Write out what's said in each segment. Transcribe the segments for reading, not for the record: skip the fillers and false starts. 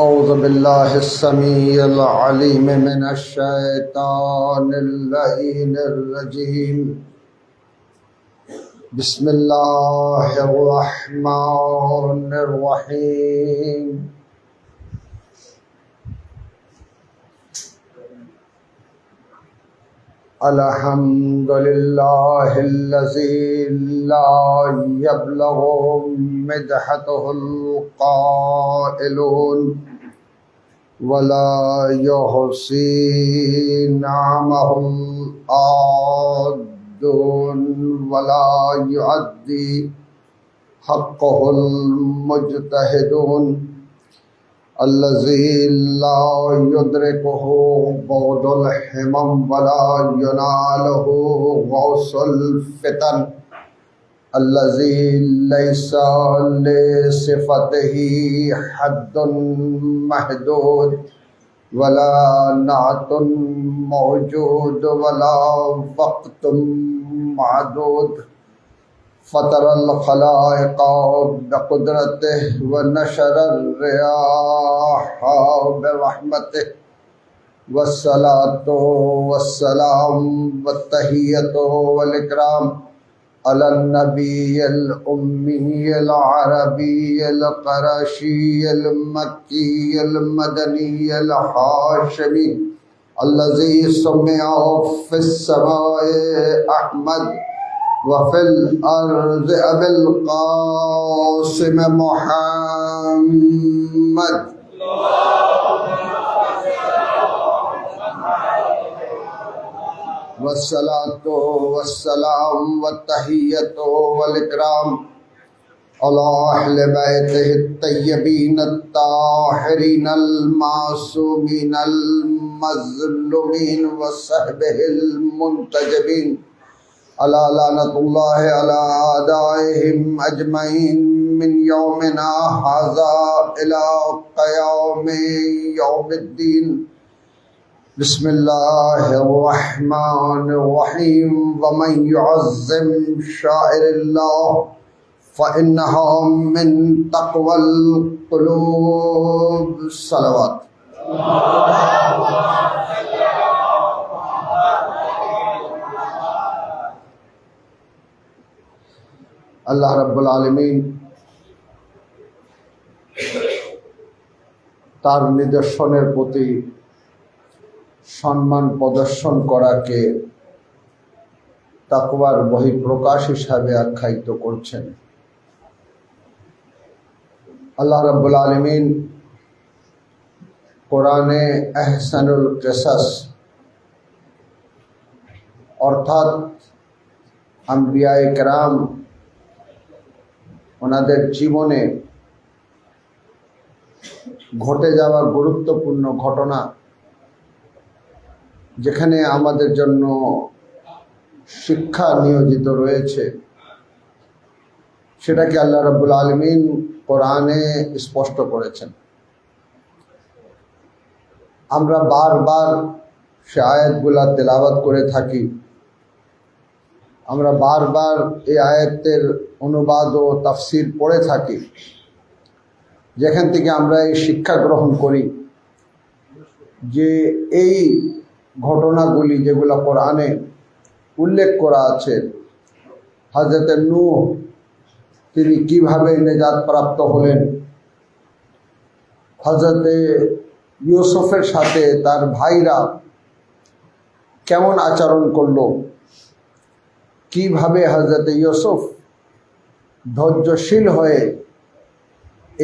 أعوذ بالله السميع العليم من الشيطان اللعين الرجيم. بسم الله الرحمن الرحيم. الحمد لله الذي لا يبلغ مدحته القائلون ولا يحصي نعمه العادون ولا يؤدي حقه المجتهدون الذي لا يدركه بعد الحمم ولا يناله غوص الفتن الذي ليس لصفته حد محدود ولا نعت موجود ولا وقت معدود فطر الخلائق بقدرته ونشر الرياح برحمته والصلاة والسلام والتحية والإكرام على النبي الأمي العربي القرشي المكي المدني الهاشمي الذي سمع في السماء أحمد وفي الأرض أبي القاسم محمد والصلاة والسلام والتحية والإكرام على أهل بيته الطيبين الطاهرين المعصومين المظلومين وصحبه المنتجبين على لعنة الله على أعدائهم أجمعين من يومنا هذا إلى قيام يوم الدين. بسم الله الرحمن الرحيم. ومن يعظم شعائر الله فإنها من تقوى القلوب. صلوات. আল্লাহ রাব্বুল আলামিন তার নিদর্শনের প্রতি সম্মান প্রদর্শন করাকে তাকওয়ার বহিঃপ্রকাশ হিসাবে আখ্যায়িত করছেন। আল্লাহ রাব্বুল আলামিন কোরআনে আহসানুল কিসাস অর্থাৎ আম্বিয়ায়ে কেরাম ওনাদের জীবনে ঘটে যাওয়া গুরুত্বপূর্ণ ঘটনা, যেখানে আমাদের জন্য শিক্ষা নিয়োজিত রয়েছে, সেটাকে আল্লাহ রাব্বুল আলামিন কোরআনে স্পষ্ট করেছেন। আমরা বারবার সে আয়াতগুলা তেলাওয়াত করে থাকি। আমরা বারবার এই আয়াতের অনুবাদ ও তাফসির পড়ে থাকি, যেখান থেকে আমরা এই শিক্ষা গ্রহণ করি যে এই ঘটনাগুলি যেগুলো কোরআনে উল্লেখ করা আছে, হযরত নূহ তিনি কিভাবে নেজাত প্রাপ্ত হলেন, হযরত ইউসুফের সাথে তার ভাইরা কেমন আচরণ করলো, কিভাবে হযরত ইউসুফ ধৈর্যশীল হয়ে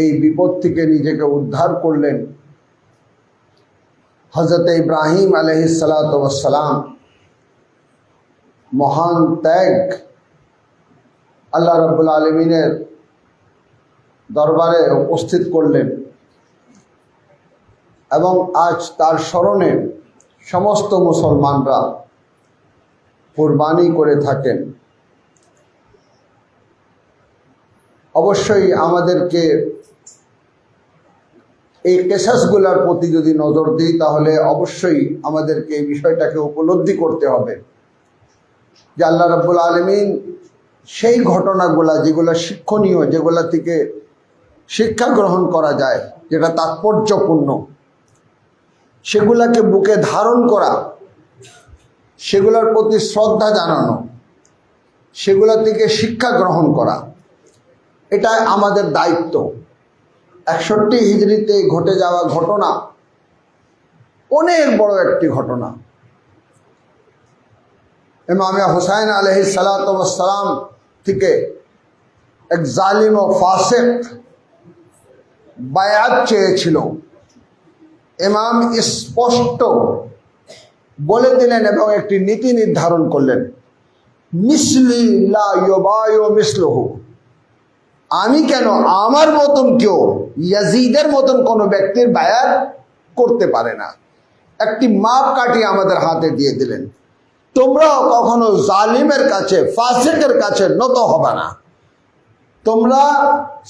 এই বিপদ থেকে নিজেকে উদ্ধার করলেন, হযরত ইব্রাহিম আলাইহিস সালাতু ওয়াস সালাম মহান ত্যাগ আল্লাহ রাব্বুল আলামিনের দরবারে উপস্থিত করলেন, এবং আজ তার স্মরণে সমস্ত মুসলমানরা কুরবানি করে থাকেন। অবশ্যই আমাদেরকে এই কেসাসগুলোর প্রতি যদি নজর দিই, তাহলে অবশ্যই আমাদেরকে এই বিষয়টাকে উপলব্ধি করতে হবে যে আল্লাহ রাব্বুল আলামিন সেই ঘটনাগুলা যেগুলো শিক্ষণীয়, যেগুলা থেকে শিক্ষা গ্রহণ করা যায়, যেটা তাৎপর্যপূর্ণ, সেগুলাকে বুকে ধারণ করা, সেগুলোর প্রতি শ্রদ্ধা জানানো, সেগুলো থেকে শিক্ষা গ্রহণ করা, এটা আমাদের দায়িত্ব। 61 হিজরিতে ঘটে যাওয়া ঘটনা অনেক বড় একটি ঘটনা। ইমামে হুসাইন আলাইহিস সালাতু ওয়াস সালাম থেকে এক জালিম ও ফাসিক বায়াত চেয়েছিল। ইমাম স্পষ্ট বলে দিলেন এবং একটি নীতি নির্ধারণ করলেন, মিসলি লা ইউবায়ু মিসলুহু, আমি কেন, আমার মতন কেউ ইয়াজিদের মতন কোনো ব্যক্তির বায়াত করতে পারে না। একটি মাপকাঠি আমাদের হাতে দিয়ে দিলেন, তোমরা কখনো জালিমের কাছে, ফাসিকের কাছে নত হবে না। তোমরা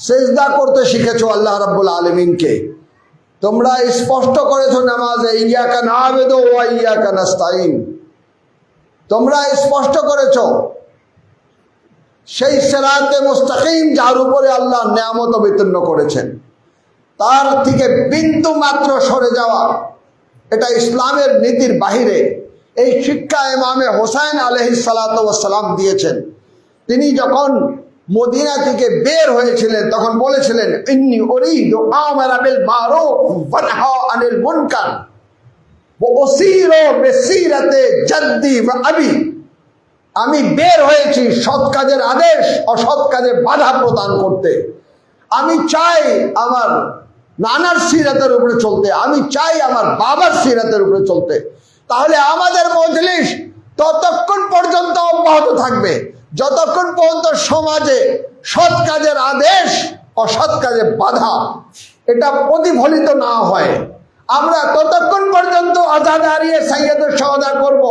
সেজদা করতে শিখেছো আল্লাহ রাব্বুল আলামিনকে, তোমরা স্পষ্ট করেছো নামাজে ইয়াকা না'বুদু ওয়া ইয়াকা নাস্তাইন, তোমরা স্পষ্ট করেছো সেই সিরাতে মুস্তাকিম যার উপরে আল্লাহ নিয়ামত বিতরণ করেছেন, তার থেকে বিন্দু মাত্র সরে যাওয়া এটা ইসলামের নীতির বাহিরে। এই শিক্ষা ইমামে হুসাইন আলাইহিস সালাতু ওয়াস সালাম দিয়েছেন। তিনি যখন মদিনা থেকে বের হয়েছিলেন তখন বলেছিলেন, ইন্নী উরিদু আমারা বিল মারুফ ওয়া নাহা আনিল মুনকার ওয়া উসিরু বিসিরাতে জাদ্দি ওয়া আবি, আমি বের হয়েছি সৎ কাজের আদেশ অসৎ কাজে বাধা প্রদান করতে। আমি চাই আমার নানার সিরাতের উপরে চলতে, আমি চাই আমার বাবার সিরাতের উপরে চলতে। তাহলে আমাদের মজলিস ততক্ষণ পর্যন্ত অব্যাহত থাকবে যতক্ষণ পর্যন্ত সমাজে সৎ কাজের আদেশ অসৎ কাজে বাধা এটা প্রতিফলিত না হয়। আমরা ততক্ষণ পর্যন্ত আজাদারিয়ে সাইয়্যিদুশ শুহাদা করব।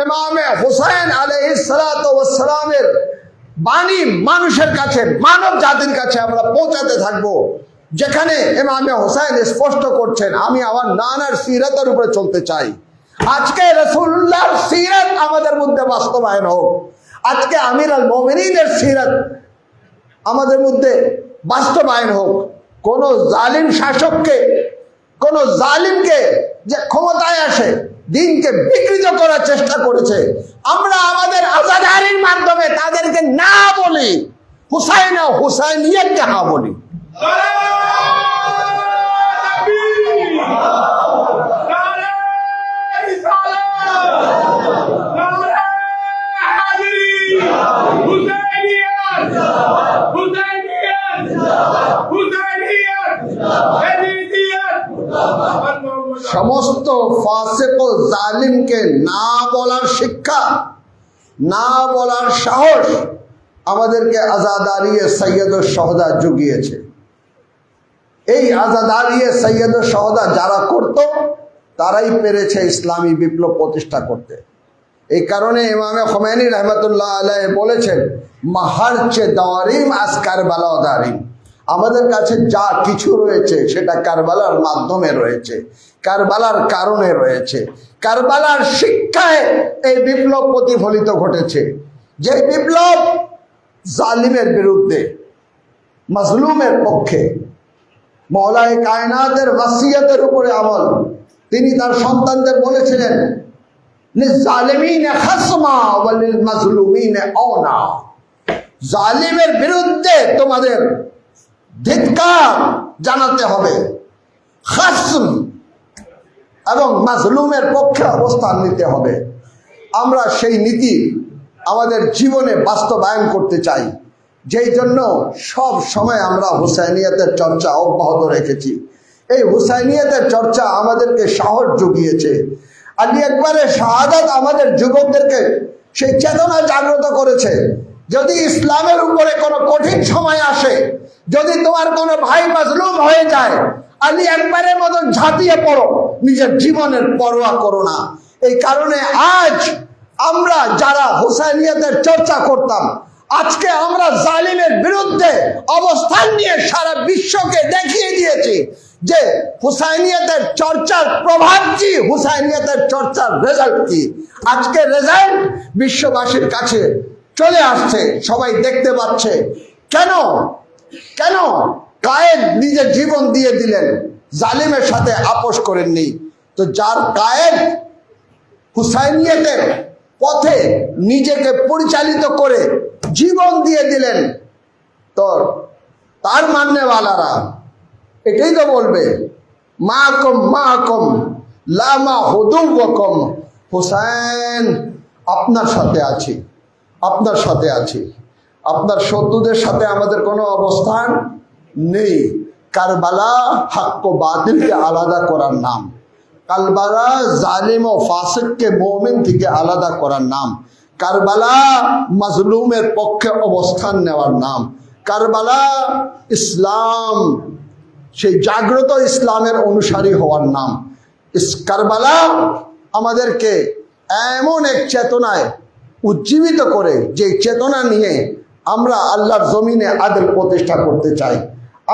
ইমামে হুসাইন আলাইহিস সালাতু ওয়াস সালামের বাণী মানুষের কাছে, মানব জাতির কাছে আমরা পৌঁছাতে থাকব। যেখানে ইমামে হুসাইন স্পষ্ট করছেন, আমি আমার নানার সিরাতের উপরে চলতে চাই। আজকে রাসূলুল্লাহর সিরাত আমাদের মধ্যে বাস্তবায়ন হোক, আজকে আমির আল মুমিনিনের সিরাত আমাদের মধ্যে বাস্তবায়ন হোক। কোন জালিম শাসককে, কোন জালিমকে যে ক্ষমতায় আসে দিনকে বিকৃত করার চেষ্টা করেছে, আমরা আমাদের আজাদারির মাধ্যমে তাদেরকে না বলি, হুসাইন ও হুসাইনিয়াতকে হা বলি। সমস্ত ফাসিক ও জালিমকে না বলার শিক্ষা, না বলার সাহস আমাদেরকে আজাদারিয়ে সাইয়্যিদুশ শুহাদা জুগিয়েছে। এই আজাদারিয়ে সাইয়্যিদুশ শুহাদা যারা করত তারাই পেরেছে ইসলামী বিপ্লব প্রতিষ্ঠা করতে। এই কারণে ইমামে খোমেনি রহমতুল্লাহ আলাইহি বলেছেন, মাহারচে দারিম আজ কারবালা দারিম, আমাদের কাছে যা কিছু রয়েছে সেটা কারবালার মাধ্যমে রয়েছে, কারবালার কারণে রয়েছে। কারবালার শিক্ষায় এই বিপ্লব প্রতিফলিত ঘটেছে, যে বিপ্লব জালিমের বিরুদ্ধে, মাজলুমের পক্ষে। মওলায়ে কায়নাতের ওয়াসিয়তের উপরে আমল। তিনি তার সন্তানদের বলেছিলেন, লিজালিমিনে খাসমা ওয়া লিল মাজলুমিনে আওনা, জালিমের বিরুদ্ধে তোমাদের ধিক্কার জানাতে হবে, খাসম এবং মাজলুমের পক্ষে অবস্থান নিতে হবে। আমরা সেই নীতি আমাদের জীবনে বাস্তবায়ন করতে চাই, যেই জন্য সব সময় আমরা হুসাইনিয়াতের চর্চা অব্যাহত রেখেছি। এই হুসাইনিয়াতের চর্চা আমাদেরকে সাহস জুগিয়েছে। আলী আকবরের শাহাদাত আমাদের যুবকদেরকে সেই চেতনা জাগ্রত করেছে। যদি ইসলামের উপরে কোনো কঠিন সময় আসে, যদি তোমার কোনো ভাই মাজলুম হয়ে যায়, আলী আকবরের মতন ঝাঁপিয়ে পড়ো, নিজের জীবনের পরোয়া করো না। এই কারণে আজ আমরা যারা হুসাইনিয়াতের চর্চা করতাম, আজকে আমরা জালিমের বিরুদ্ধে অবস্থান নিয়ে সারা বিশ্বকে দেখিয়ে দিয়েছি যে হুসাইনিয়াতের চর্চার প্রভাব কি, হুসাইনিয়াতের চর্চার রেজাল্ট কি। আজকে রেজাল্ট বিশ্ববাসীর কাছে চলে আসছে, সবাই দেখতে পাচ্ছে। কেন? কায়েদ নিজের জীবন দিয়ে দিলেন, জালিমের সাথে আপোষ করেননি। তো যার কায়েদ হুসাইনিয়তের পথে নিজেকে পরিচালিত করে জীবন দিয়ে দিলেন, তো তার মাননেওয়ালারা এটাই তো বলবে মাকুম মাকুম লামা হুদুওয়াকুম, হুসাইন আপনার সাথে আছি, আপনার সাথে আছি, আপনার শত্রুদের সাথে আমাদের কোনো অবস্থান নেই। কারবালা হক ও বাতিলকে আলাদা করার নাম, কারবালা জালিম ও ফাসিককে মুমিন থেকে আলাদা করার নাম, কারবালা মাজলুমের পক্ষে অবস্থান নেওয়ার নাম, কারবালা ইসলাম সেই জাগ্রত ইসলামের অনুসারী হওয়ার নাম। কারবালা আমাদেরকে এমন এক চেতনায় উজ্জীবিত করে, যে চেতনা নিয়ে আমরা আল্লাহর জমিনে আদল প্রতিষ্ঠা করতে চাই,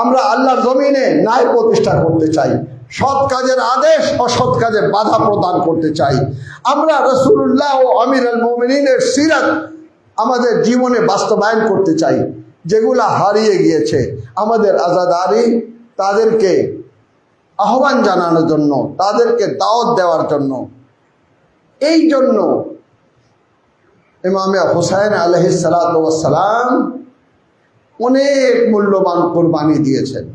আমরা আল্লাহর জমিনে ন্যায় প্রতিষ্ঠা করতে চাই, সৎ কাজের আদেশ অসৎ কাজে বাধা প্রদান করতে চাই, আমরা রাসূলুল্লাহ ও আমিরুল মুমিনিনের সিরাত আমাদের জীবনে বাস্তবায়ন করতে চাই, যেগুলা হারিয়ে গিয়েছে। আমাদের আজাদারি তাদেরকে আহ্বান জানানোর জন্য, তাদেরকে দাওয়াত দেওয়ার জন্য। এই জন্য ইমামে হুসাইন আলাইহিস সালাতু ওয়াস সালাম অনেক মূল্যবান কুরবানি দিয়েছেন।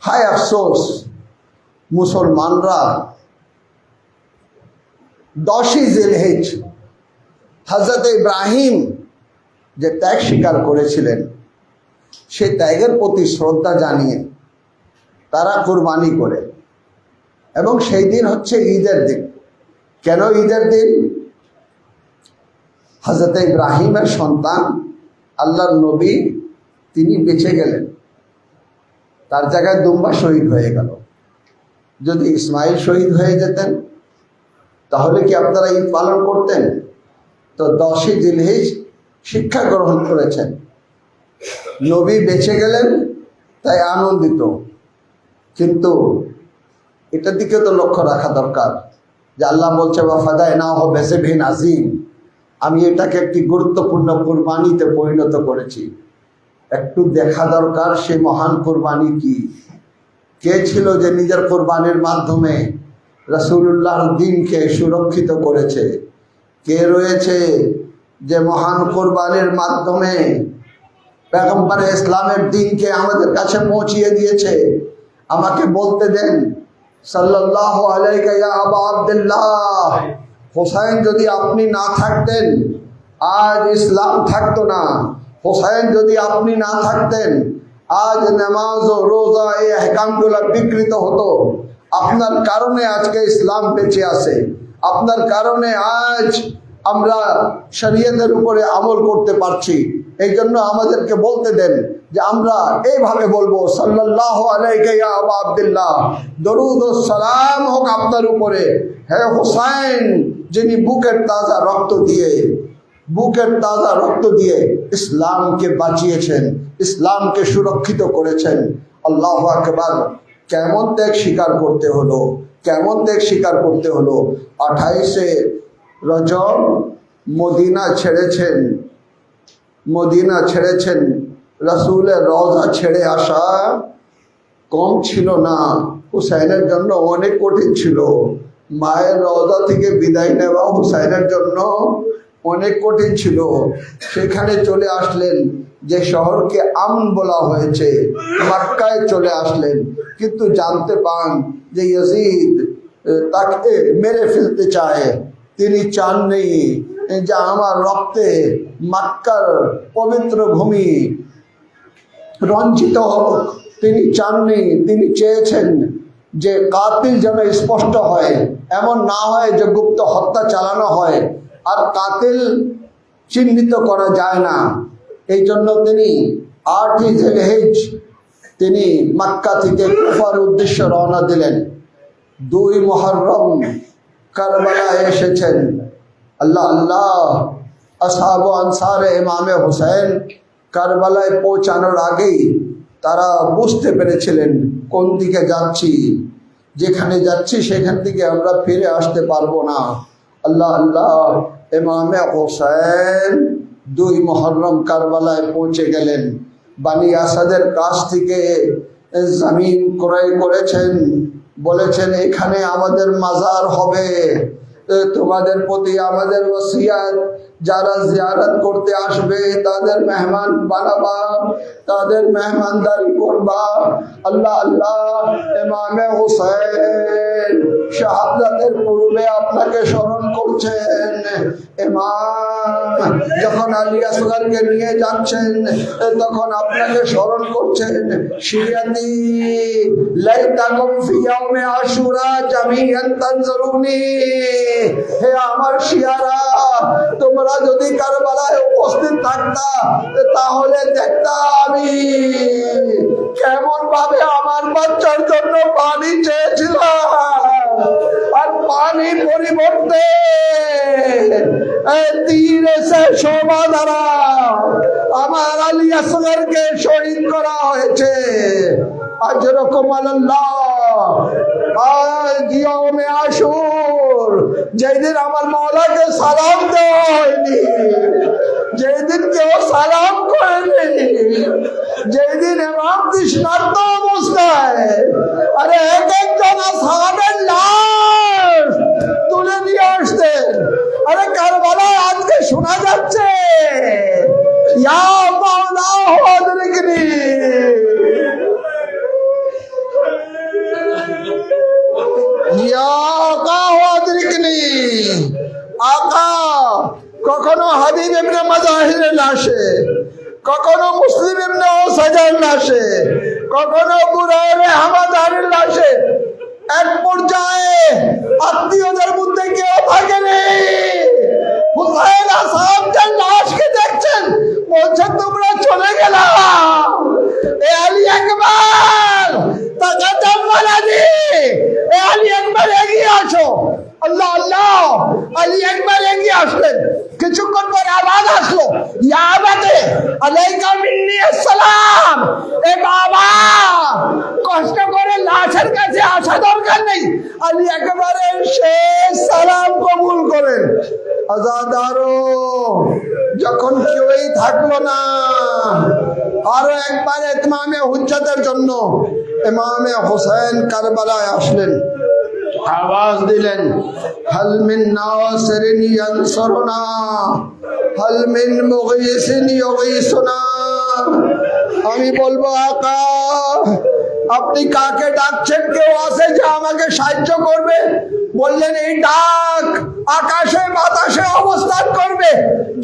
হায় আফসোস, মুসলমানরা 10ই জিলহিজ হযরত ইব্রাহিম যে ত্যাগ স্বীকার করেছিলেন, সেই ত্যাগের প্রতি শ্রদ্ধা জানিয়ে তারা কুরবানি করে, এবং সেই দিন হচ্ছে ঈদের দিন। কেন ঈদের দিন? হযরত ইব্রাহিমের সন্তান আল্লাহর নবী তিনি বেঁচে গেলেন, তার জায়গায় দুম্বা শহীদ হয়ে গেল। যদি ইসমাইল শহীদ হয়ে যেতেন তাহলে কি আপনারা ঈদ পালন করতেন? তো 10ই জিলহিজ শিক্ষা গ্রহণ করেছেন, নবী বেঁচে গেলেন তাই আনন্দিত। কিন্তু এটার দিকে তো লক্ষ্য রাখা দরকার যে আল্লাহ বলছে ওয়াফাদায়নাহু বিযিবহিন আযীম, আমি এটাকে একটি গুরুত্বপূর্ণ কুরবানিতে পরিণত করেছি। একটু দেখা দরকার সে মহান কুরবানি কি, কে ছিল যে নিজের কুরবানির মাধ্যমে রাসূলুল্লাহর দ্বীনকে সুরক্ষিত করেছে, কে রয়েছে যে মহান কুরবানির মাধ্যমে পয়গম্বর ইসলামের দ্বীনকে আমাদের কাছে পৌঁছিয়ে দিয়েছে। আমাকে বলতে দেন, সাল্লাল্লাহু আলাইকা ইয়া আবা আব্দুল্লাহ, হুসাইন যদি আপনি না থাকতেন আজ ইসলাম থাকতো না, হুসাইন যদি আপনি না থাকতেন আজ নামাজ ও রোজা এই আহকামগুলো বিকৃত হতো। আপনার কারণে আজকে ইসলাম বেঁচে আছে, আপনার কারণে আজ আমরা শরীয়তের উপরে আমল করতে পারছি। এই জন্য আমাদেরকে বলতে দেন যে আমরা এইভাবে বলবো, সাল্লাল্লাহু আলাইকা ইয়া আবা আব্দুল্লাহ, দরুদ ও সালাম হোক আপনার উপরে, হে হুসাইন, যিনি বুকের তাজা রক্ত দিয়ে ইসলামকে বাঁচিয়েছেন, ইসলামকে সুরক্ষিত করেছেন। আল্লাহু আকবার। কেমন ত্যাগ স্বীকার করতে হলো, কেমন ত্যাগ স্বীকার করতে হলো। 28শে রজব মদিনা ছেড়েছেন, রাসূলের রওজা ছেড়ে আসা কম ছিল না, হুসাইনের জন্য অনেক কঠিন ছিল। মায়ের রওজা থেকে বিদায় নেওয়া হুসাইনের জন্য অনেক কঠিন ছিল। সেখানে চলে আসলেন, যে শহরকে আমন বলা হয়েছে, মক্কায় চলে আসলেন। কিন্তু জানতে পান যে ইয়াজিদ তাকে মেরে ফেলতে চায়। তিনি চাননি যে আমার রক্তে মক্কার পবিত্র ভূমি রঞ্জিত হোক, তিনি চাননি। তিনি চেয়েছেন যে কাতিল যেন স্পষ্ট হয়, এমন না হয় যে গুপ্ত হত্যা চালানো হয় আর কাতিল চিহ্নিত করা যায় না। এই জন্য তিনি 8ই জিলহিজ তিনি মক্কা থেকে কুফার উদ্দেশ্যে রওনা দিলেন। 2 মুহররম কারবালায় এসেছেন। আল্লাহ আসহাব ও আনসারে ইমামে হুসাইন কারবালায় পৌঁছানোর আগেই তারা বুঝতে পেরেছিলেন কোন দিকে যাচ্ছি, যেখানে যাচ্ছি সেখান থেকে আমরা ফিরে আসতে পারবো না। আল্লাহ ইমামে হুসাইন 2 মুহররম কারবালায় পৌঁছে গেলেন। বানি আসাদের কাছ থেকে জমিন ক্রয় করেছেন, বলেছেন এখানে আমাদের মাজার হবে। তোমাদের প্রতি আমাদের ওসিয়ত, যারা জিয়ারত করতে আসবে তাদের মেহমান বানাবা, তাদের মেহমানদারি করবা। আল্লাহ আল্লাহ, ইমামে হুসাইন শাহাদাতের পূর্বে আপনাকে স্মরণ করছেন। ইমাম যখন আলী আসগরকে নিয়ে যাচ্ছেন তখন আপনাকে স্মরণ করছেন। শিয়াতি লাইতাকুম ফি ইয়াউমে আশুরা জামিআন তানজুরুনি, হে আমার শিয়ারা, তোমরা যদি কারবালায় উপস্থিত থাকতা তাহলে দেখতা আমি কেমন ভাবে আমার বাচ্চার জন্য পানি চেয়েছিলাম, আর পানি পরিবর্তে তীর এসে শোভা দ্বারা আমার আলী আসগরকে শহীদ করা হয়েছে। আজরকুম আল্লাহ। আজ ইয়াউমে আশুর, যেদিন আমার মাওলাকে সালাম দেওয়া হয়নি, যেদিন কেউ সালাম করেনি, যেদিন ইমাম তৃষ্ণার্ত অবস্থায় আরে এক একজন সাহাবের লাশ তুলে নিয়ে আসতেন। আরে কারবালায় আজকে শোনা যাচ্ছে ইয়া মাওলা আদরিকনি, ইয়া আকা আদরিকনি। আকা কখনো হাবিব ইবনে মাজাহিরের লাশে, কখনো মুসলিম ইবনে ওসাজার লাশে, কখনো বুরায়রে হামাদারের লাশে। এক পর্যায়ে আত্মীয়দের মধ্যে কেউ থাকেনি, হুসাইন আসাদের লাশকে দেখছেন, বলছেন তোমরা চলে গেলাম, এ আলী আকবর তাকাদ্দাম ওয়ালাদি, এ আলী আকবর এগিয়ে আসো। আল্লাহ আল্লাহ, আলী আকবর এগিয়ে আসলেন। কিছুক্ষণ পরে আওয়াজ আসলো, ইয়া আবাতে আলাইকা মিন্নি আসসালাম। এ বাবা, কষ্ট করে লাশের কাছে আসা দরকার নেই, আলী আকবরের শেষ সালাম কবুল করেন। আজাদারো যখন কেউই থাকলো না, আরো একবার ইমামে হুজ্জতের জন্য ইমামে হুসাইন কারবালায় আসলেন। আওয়াজ দিলেন, হাল মিন নাসিরিন ইয়ানসুরুনা, হাল মিন মুগীসিন ইউগীসুনা। আমি বলবো আকা, আপনি কাকে ডাকছেন? কেউ আছে যে আমাকে সাহায্য করবে? বললেন এই ডাক আকাশে বাতাসে অবস্থান করবে,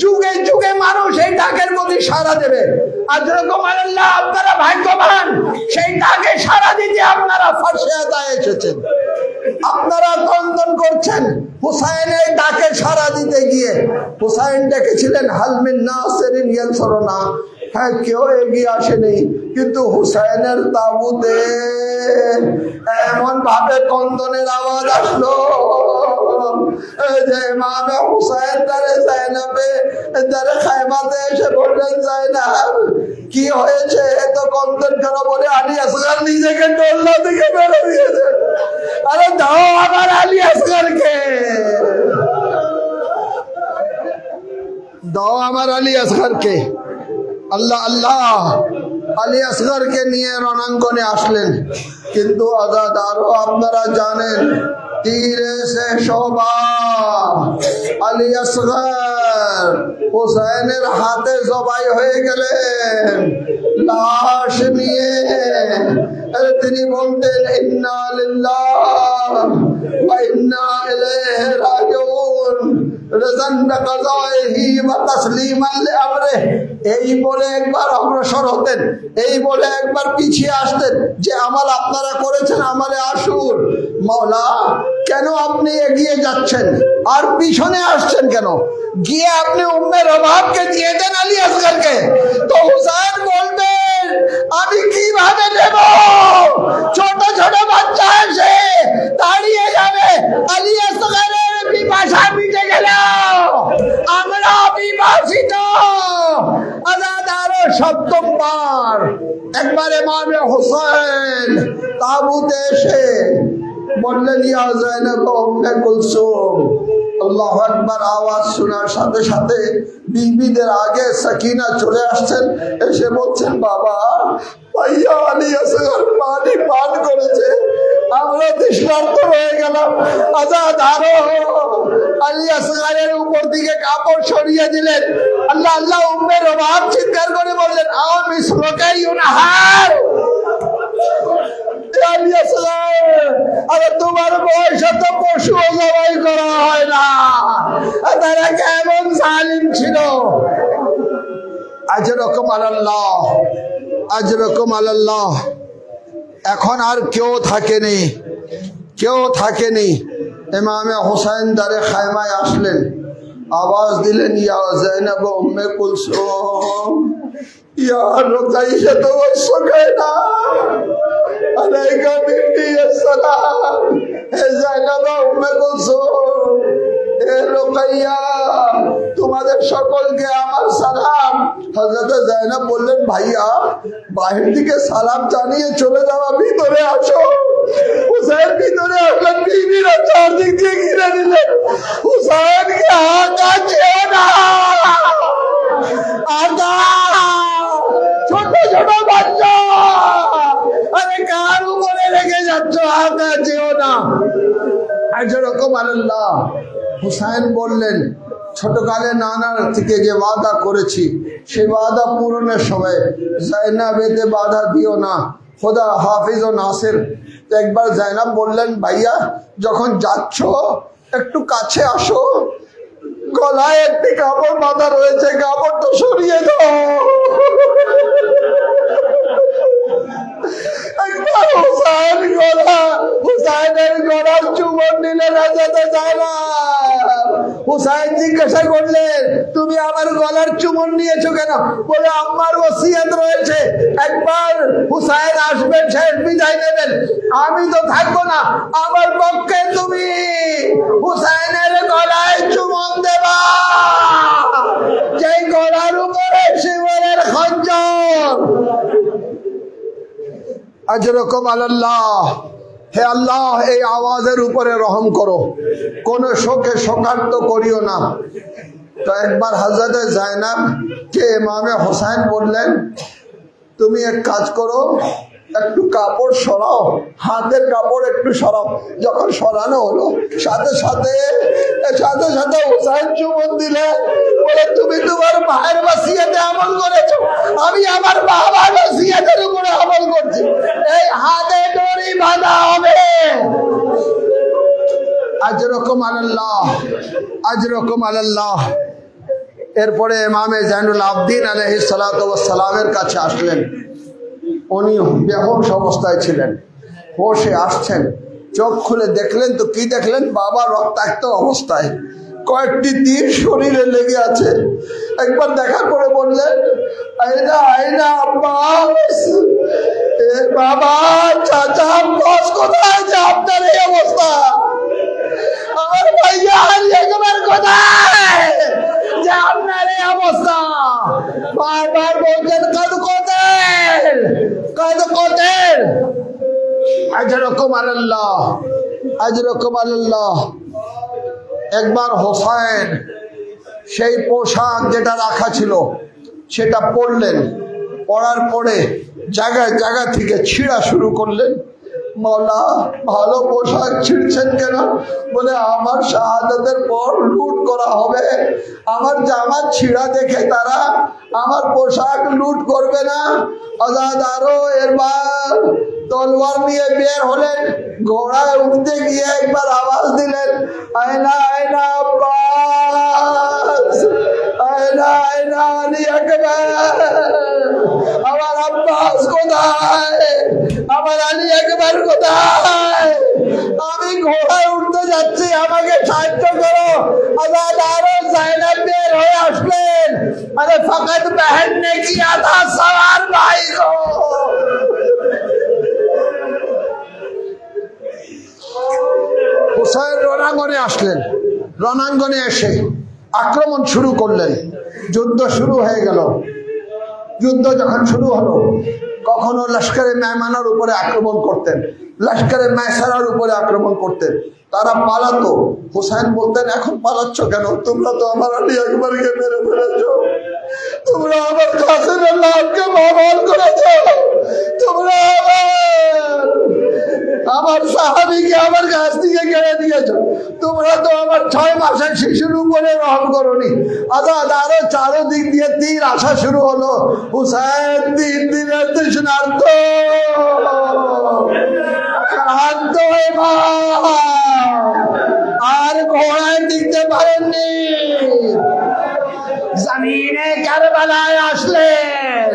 যুগে যুগে মানুষ এই ডাকের প্রতি সাড়া দেবে। আজরকুম আল্লাহ, আপনারা ভাগ্যবান, সেই ডাকে সাড়া দিতে আপনারা ফারসিয়াতায় এসেছেন। আপনারা তন্দন করছেন হুসাইনের ডাকে সাড়া দিতে গিয়ে। হুসাইন ডেকেছিলেন হাল মিন নাসিরিন ইয়ানসুরুনা, হ্যাঁ কেউ এগিয়ে আসেনি, কিন্তু হুসাইনের তাবুতে এমন ভাবে কন্দনের আওয়াজ আসলো যে ইমামে হুসাইন তারে জায়নাবে তারে খায়মাতে এসে বললেন, জায়নাব কি হয়েছে এত কন্দন কেন? বলে আলী আসগর নিজেকে ডোল্লা থেকে বেরো দিয়েছে। আরে দাও আমার আলী আসগরকে, দাও আমার আলী আসগরকে। আল্লাহ আল্লাহ, আলী আসগরকে নিয়ে রণাঙ্গনে আসলেন। কিন্তু আজাদারও আপনারা জানেন, তীরে সে শোভা আলী আসগর হুসাইনের হাতে জবাই হয়ে গেলেন। লাশ নিয়ে তিনি বলতেন, ইন্না লিল্লাহ ওয়া ইন্না ইলাইহি রাজিউন, রাযান বিকাযাইহি ওয়া তাসলিমান লিআমরিহি। এই বলে একবার অগ্রসর হতেন, এই বলে একবার পিছিয়ে আসতেন যে আমাল আপনারা করেছেন, আমালে আশুর। মাওলা কেন আপনি এগিয়ে যাচ্ছেন আর পিছনে আসছেন কেন? গিয়ে আপনি উম্মে রবাবকে দিয়ে দেন আলী আসগরকে। তো হুসাইন বলবেন আমি কিভাবে দেব? ছোট ছোট বাচ্চা এসে দাঁড়িয়ে যাবে, আলী আসগরের পিপাসা মিটে গেল, আমরা বিভাসিত। আজাদারো সপ্তমবার একবার ইমামে হুসাইন তাবুতে এসে বললেন ইয়া যায়নাব উম্মে কুলসুম। আল্লাহু আকবার আওয়াজ শোনার সাথে সাথে বিবিদের আগে সাকিনা চলে আসছেন, এসে বলছেন বাবা ভাইয়া আলী আসগর পানি পান করেছে, আমরা তৃষ্ণার্ত হয়ে গেলাম, আজাদ আরো। আলী আসগরের উপর দিকে কাপড় সরিয়ে দিলেন। আল্লাহ আল্লাহ উম্মে রবাব চিৎকার করে বললেন আমি শ্লোকাই উনাহার। তোমার বয়সে তো পশু জবাই করা হয় না, তারা কেমন জালিম ছিল। আজরকম আল্লাহ, আজরকম আল্লাহ। এখন আর কেউ থাকেনি, কেউ থাকেনি। ইমামে হুসাইন দারে খায়মায় আসলেন, আওয়াজ দিলেন ইয়া যায়নাব উম্মে কুলসুম ইয়া রুকাইয়া ওয়াসসাকাইনা আলাইকা মিন্নি আসসালাম। হে যায়নাব উম্মে কুলসুম, হে রুকাইয়া, তোমাদের সকলকে আমার সালাম। হযরত যায়নাব বললেন ভাইয়া বাহির দিকে সালাম জানিয়ে চলে যাওয়া, ভিতরে আসো। হুসাইন ভিতরে আসলেন, বিবিরা চারদিক দিয়ে ঘিরে নিলেন। হুসাইনকে আগাচ্ছে না, আগা ছোট ছোট বাচ্চা, আরে কার উপরে রেখে যাচ্ছ, আগাচ্ছেও না। আজরকম আল্লাহ। হুসাইন বললেন ছোটকালে নানার থেকে যে ওয়াদা করেছি সে ওয়াদা পূরণের সময় যায়নাবেতে বাধা দিও না, খোদা হাফিজ ও নাসির। একবার যায়নাব বললেন ভাইয়া যখন যাচ্ছ একটু কাছে আসো, গলায় একটি কাপড় বাঁধা রয়েছে, কাপড়টা সরিয়ে দাও। একবার হুসাইন হুসাইনের গলার চুম্বন নিলেন হযরত যায়নাব। হুসাইন জিজ্ঞাসা করলেন তুমি আমার গলার চুম্বন নিয়েছো কেন? বলে আম্মার ওসিয়ত রয়েছে, একবার হুসাইন আসবেন, শেষ বিদায় নেবেন, আমি তো থাকবো না, আমার পক্ষে তুমি হুসাইনের গলায় চুম্বন দেবা, যেই গলার উপরে শিবরের খঞ্জর। আজরকম আল্লাহ। হে আল্লাহ এই আওয়াজের উপরে রহম করো, কোন শোকে শোকার্ত করিও না। তো একবার হযরত যায়নাব কে ইমামে হুসাইন বললেন তুমি এক কাজ করো, একটু কাপড় সরাও, হাতের কাপড় একটু সরাও। যখন সরানো হলো সাথে সাথে হুসাইন চুম্বন দিলেন, বলে তুমি তোমার মায়ের ওসিয়তে আমল করেছো, আমি আমার বাবার ওসিয়তের উপরে আমল করছি, এই হাতে দড়ি বাঁধা হবে। আজরকম আল্লাহ, আজরকম আল্লাহ। এরপরে ইমামে জাইনুল আবদিন আলাইহিস সালাতু ওয়াস সালামের কাছে আসলেন। উনি বেহুশ অবস্থায় ছিলেন, হোশে আসছেন, চোখ খুলে দেখলেন তো কি দেখলেন, বাবা রক্তাক্ত অবস্থায়, কয়েকটি তীর শরীরে লেগে আছে। একবার দেখা করে বললেন আয়না আয়না আব্বাস, বাবা চাচা আব্বাস কোথায় যে আপনার এই অবস্থা, আমার ভাইয়া একবার কোথায় যে আপনার এই অবস্থা। বারবার বলছেন কত কোতেল, কত কোতেল। আজরকম আল্লাহ, আজরকম আল্লাহ। একবার হোসাইন সেই পোশাক যেটা রাখা ছিল সেটা পরলেন, পরার পরে জায়গায় জায়গা থেকে ছিঁড়া শুরু করলেন। মওলা ভালো পোশাক ছিঁড়ছেন কেন? বলে আমার শাহাদাতের পর লুট করা হবে, আমার জামা ছিঁড়া দেখে তারা আমার পোশাক লুট করবে না। আজাদ আরো এরবার তলোয়ার নিয়ে বের হলেন, ঘোড়ায় উঠতে গিয়ে একবার আওয়াজ দিলেন আয়না আয়না আব্বাস, আয়না আয়না আলী আকবার, আমার আব্বাস কোথায়, আমার আলী আকবার কোথায়, আমি ঘোড়ায় উঠতে যাচ্ছি, আমাকে সাহায্য করো। আজাদ আরো যায়নাব বের হয়ে আসলেন, আরে ফকত বহন নে কিয়া থা সওয়ার ভাই কো। হুসাইন রণাঙ্গনে আসলেন, রণাঙ্গনে এসে আক্রমণ শুরু করলেন। যুদ্ধ শুরু হয়ে গেল। যুদ্ধ যখন শুরু হলো কখনো লস্করে মেহমানের উপরে আক্রমণ করতেন, লস্করে মেসারার উপরে আক্রমণ করতেন। তারা পালাতো। হুসাইন বলতেন, এখন পালাচ্ছ কেন? তোমরা তো আমার আলী আকবরকে মেরে ফেলেছ, তোমরা আমার কাসেমের লাশকে ব্যবহার করেছ, তোমরা আমার সাহাবীকে আমার কাছ থেকে কেড়ে নিয়েছ, তোমরা তো আমার 6 মাসের শিশুর উপরে রহম করনি। আজাদ আরো চারোদিক দিয়ে তীর আসা শুরু হলো। হুসাইন 3 দিনের তৃষ্ণার্ত, ক্লান্ত হয়ে আর ঘোড়ায় টিকতে পারেননি। জমিনে কারবালায় আসলেন।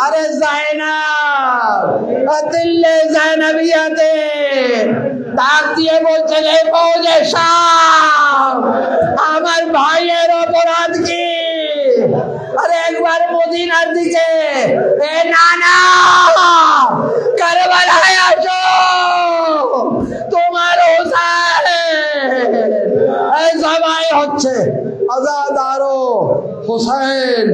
আরে জায়নাব, দিল্লে জায়নাবিয়াতে ডাক দিয়ে বলছেন, এই ফৌজে শাম, আমার ভাইয়ের অপরাধ কি? আরে একবার মদিনার দিকে, এ নানা কারবালায় আসো, তোমার হোসেন সবাই হচ্ছে। আজাদ আরো হুসাইন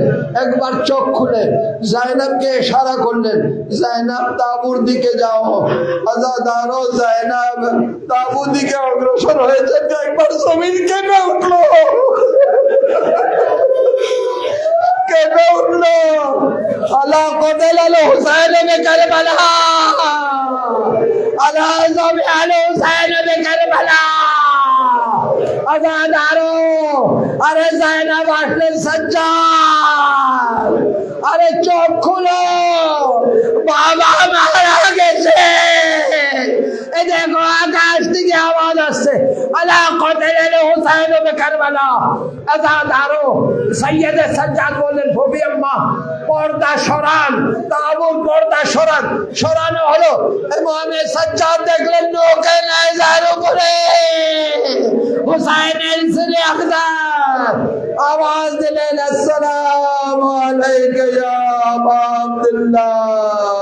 একবার চোখ খুলে জাইনাবকে ইশারা করলেন, জাইনাব তাবুর দিকে যাও। আজাদ আরো জাইনাব তাবুর দিকে অগ্রসর হয়েছে। একবার জমিন কেঁপে উঠলো, কেঁপে উঠলো। আলা কতাল হুসাইন বে কারবালা, আলা জামিআল হুসাইন বে কারবালা। আজাদ আরো, আরে জায়নাব আসলেন সাজ্জাদ, আরে চোখ খুলো, বাবা মারা গেছে। এই দেখো আকাশ থেকে আওয়াজ আসছে, আলা কতাল হুসাইন বে কারবালা। আজাদ আরো সৈয়দে সাজ্জাদ বললেন, ফবি আম্মা পর্দা সরান, তাবুর পর্দা সরান। সরানো হলো। ইমামে সাজ্জাদ দেখলেন নৌকে নাই যার উপরে হুসাইনের ছেলে আকদার আওয়াজ দিলেন, আসসালামু আলাইকা ইয়া আবা আব্দুল্লাহ।